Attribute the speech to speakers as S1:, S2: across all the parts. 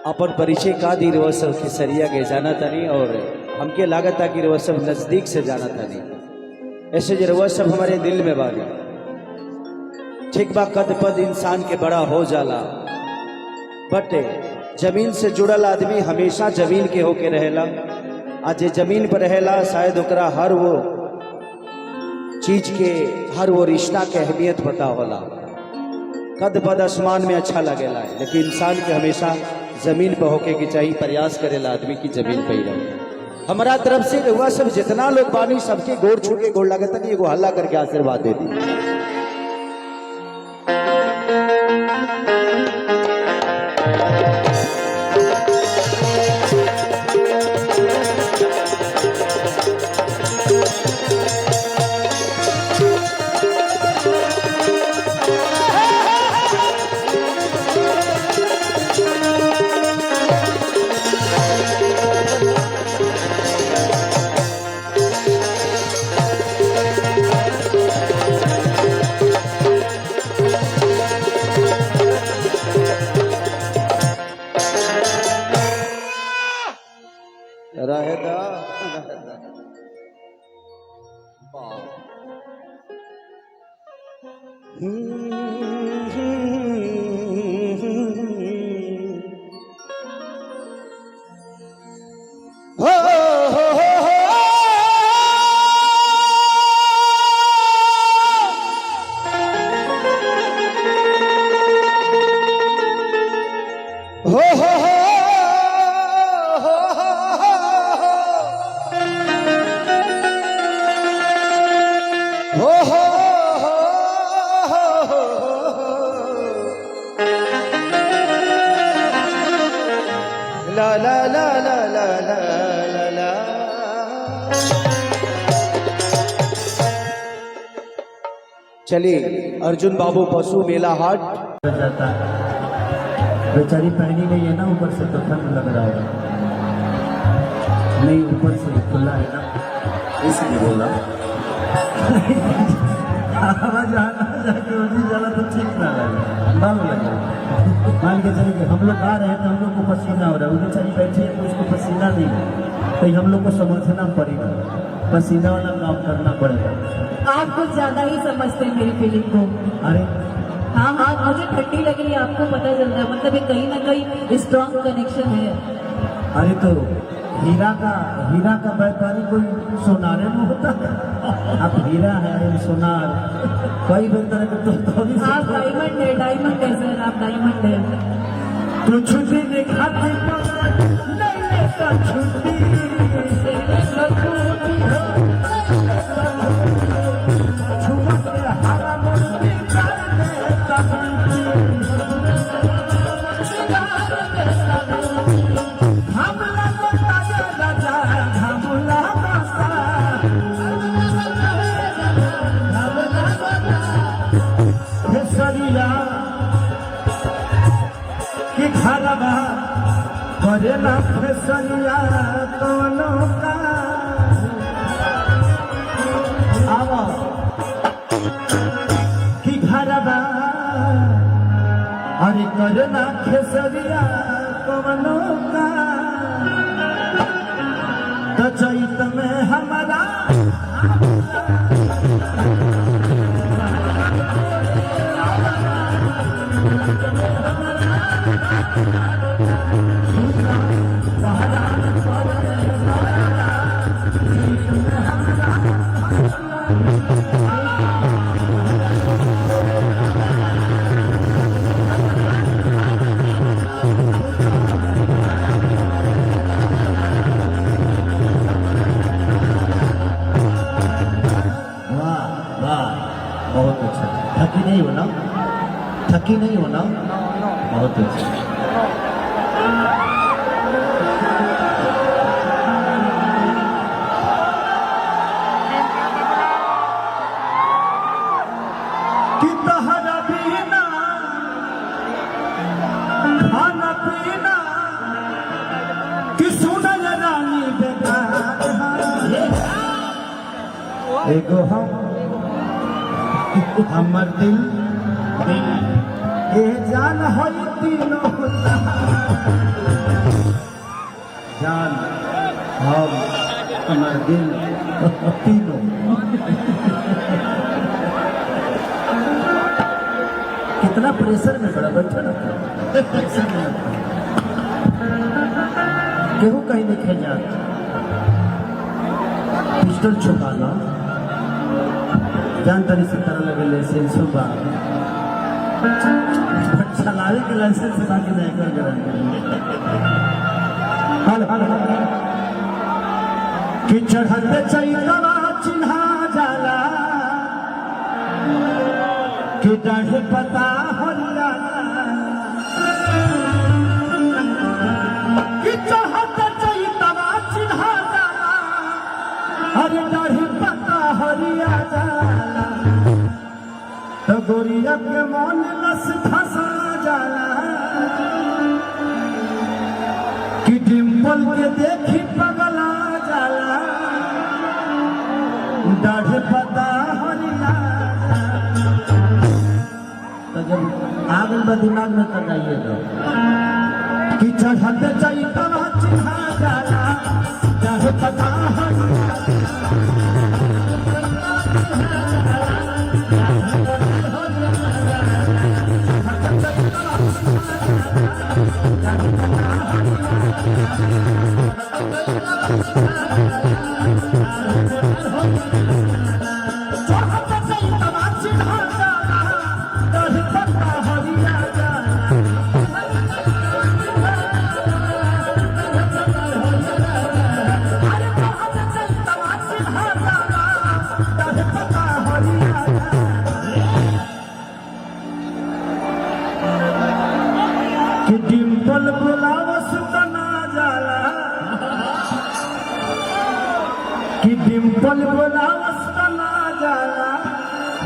S1: अपन परिचय का दी रवा सब खेसरिया के जाना तनी और हमके लागत था कि रवा सब नजदीक से जाना तनी। ऐसे जो रवा सब हमारे दिल में बागी ठीक बा, कद पद इंसान के बड़ा हो जाला, बट जमीन से जुड़ल आदमी हमेशा जमीन के होके रहेला। आज जे जमीन पर रहेला शायद ओकरा हर वो चीज के, हर वो रिश्ता के अहमियत पता होला। कद पद आसमान में अच्छा लगेला, लेकिन इंसान के हमेशा जमीन पर होके के चाहिए। प्रयास करेला आदमी की जमीन पर ही रहो। हमारा तरफ से हुआ सब जितना लोग बानी सबके गोड़ छू के गोड़ लागत नहीं, एगो हल्ला करके आशीर्वाद दे दी। रहेदा ला ला ला ला ला ला ला ला। चलिए अर्जुन बाबू पशु मेला हाट
S2: जाता है। बेचारी पहनी नहीं है ना, ऊपर से तो ठंड लग रहा है, नहीं ऊपर से खुला है ना, इसलिए बोला आवाज आना जाके उसी जगह तो ठीक ना लगे, बाल लगे। मान के चलिए हम लोग आ रहे हैं तो हम लोग को पसीना हो रहा है, वो बेचारी बैठी है तो उसको पसीना नहीं है, तो हम लोग को समझना पड़ेगा, पसीना वाला काम करना पड़ेगा।
S3: आप कुछ ज्यादा ही समझते हैं मेरी फीलिंग को।
S2: अरे
S3: हाँ हाँ, मुझे ठंडी लग रही है, आपको पता चल रहा है, मतलब ये कहीं ना कहीं स्ट्रॉन्ग कनेक्शन है।
S2: अरे तो हीरा का व्यापारी कोई सोनारे में होता है, अब हीरा है सोनार कई तरह के तो
S3: आप डायमंड है सर, आप डायमंड है।
S2: तो छुट्टी दिखाते करेला फैसलिया कोनो का आवा कि घरबा, अरे करेला फैसलिया कोनो का, तो चैत में हमारा बहुत अच्छा, थकी नहीं होना, थकी नहीं होना, बहुत अच्छा। कि तहरा बिना खाना पीना कि सुनल रानी बेकार, एगो हमर दिल ए जान होई तीनों जान हम हमारे दिल तीनों कितना प्रेशर में बड़ा बैठा ना प्रेशर में केहू कहीं नहीं खेल जाता पिस्टल छुपा लो जान तरी से तरह लगे लाइसेंस चलावे के लाइसेंस बाकी नहीं कर कि चढ़ते चैतवा चिन्हा जाला कि डाढ़ पता होला कि चढ़ते चैतवा चिन्हा जाला अरे डाढ़ पता हरिया जाला तो गोरिया के मन लस फंसा जाला कि डिम्पल के देखी पगला जाला डाढ़ पता हरिया तो जब आगल में दिमाग में कर जाइए तो कि चढ़ते चैतवा चिन्हा जाला डाढ़ पता हरिया कि डिम्पल बुलावस बना जाला कि डिम्पल बुलावस बना जाला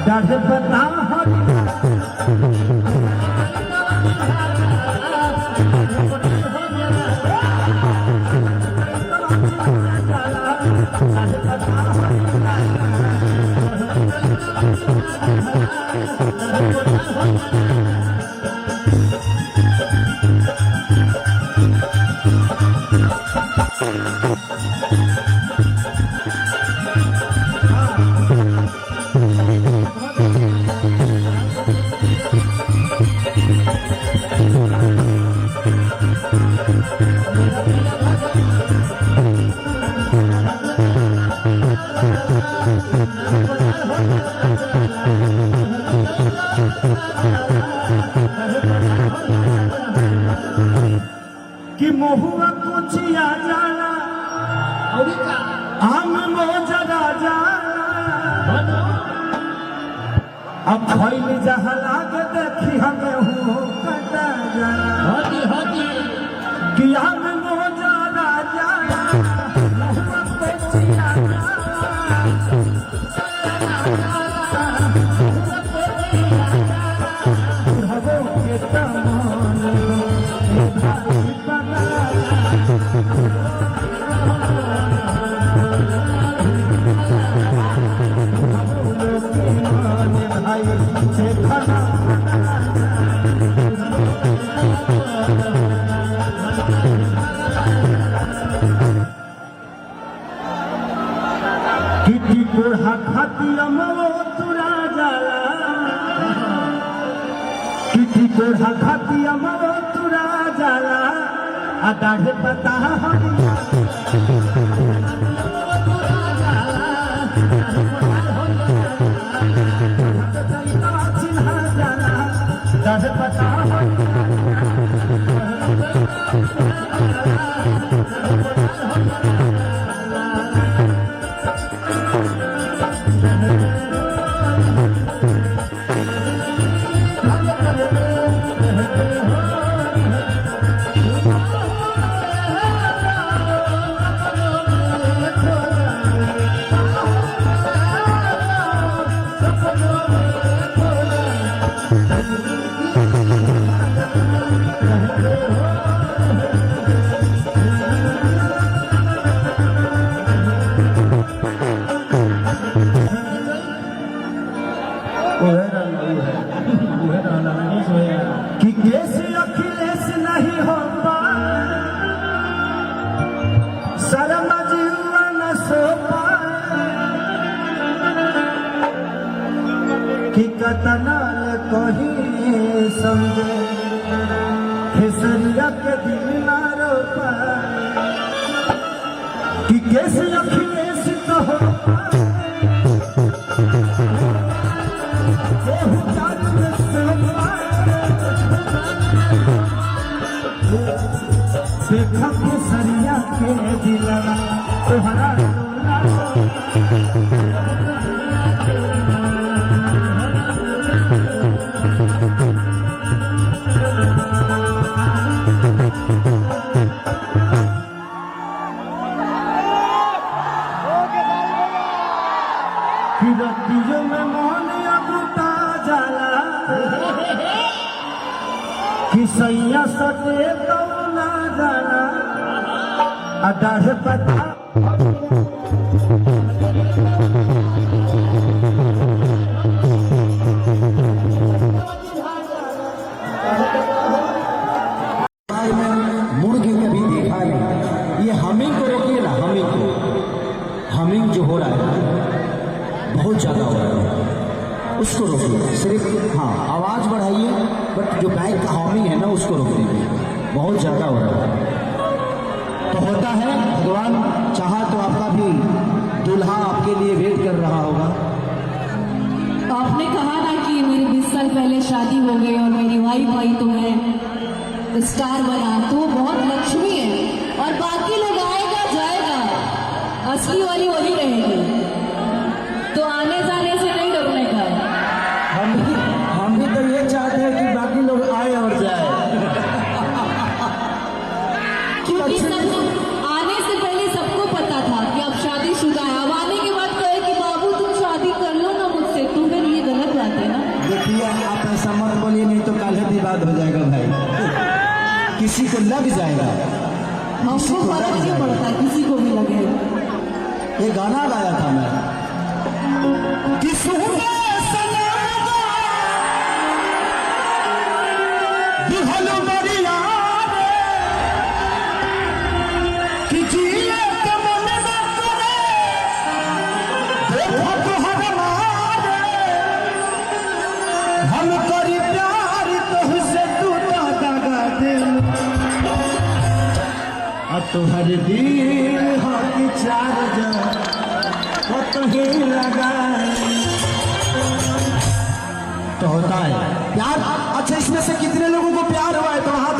S2: डाढ़ बता हरिया कि महुआ कुचिया जाला आम मोजरा जाला अब खैल जहाँ लागे देखी हमें हो कटा जाला कि आम मोजरा जाला महुआ कुचिया किटी कोढ़ा खाती अमो तुरा जाला किटी कोढ़ा खाती अमो तुरा जाला आ डाढ़े पता हरिया डाढ़े पता कि केस अखिलेश नहीं होता कैसे अखिलेश कहो देखा केसरिया के दिलवा तोहरा रतियों में मोहन अबुता जाला कि सैया सटे तो ना जाला अडाढ़ पता
S1: मुर्गी में भी देखा नहीं। ये हमिंग को रोकिए ना, हमिंग को, हमिंग जो हो रहा है बहुत ज़्यादा हो रहा है, उसको रोकिए। सिर्फ हाँ आवाज़ बढ़ाइए, बट जो बाइक का हमिंग है ना उसको रोक दीजिए, बहुत ज़्यादा हो रहा है। तो होता है, भगवान चाहा तो आपका भी दूल्हा आपके लिए वेट कर रहा होगा।
S3: आपने कहा ना कि मेरी 20 साल पहले शादी हो गई और मेरी वाइफ आई तो मैं स्टार बना, तो वो बहुत लक्ष्मी है और बाकी लोग आएगा जाएगा, असली वाली वही रहेगी। तो आने जाने से नहीं डरने का।
S1: हम भी तो ये चाहते हैं कि बाकी लोग आए और जाए।
S3: क्योंकि सब आने से पहले सबको पता था कि अब शादीशुदा है, अब आने के बाद कहे कि बाबू तुम शादी कर लो ना मुझसे, तो फिर ये गलत बात है ना।
S1: देखिए आप ऐसा मत बोलिए, नहीं तो कल विवाद हो जाएगा भाई, किसी को लग जाएगा।
S3: हमको फर्क नहीं पड़ता, किसी को भी लगे।
S1: ये गाना गाया था मैं, हम करी प्यार तुझसे तू दागा दे, तुहर दिल हाथ चार्जर कहीं लगा। तो होता है प्यार। अच्छा, इसमें से कितने लोगों को प्यार हुआ है तो हाथ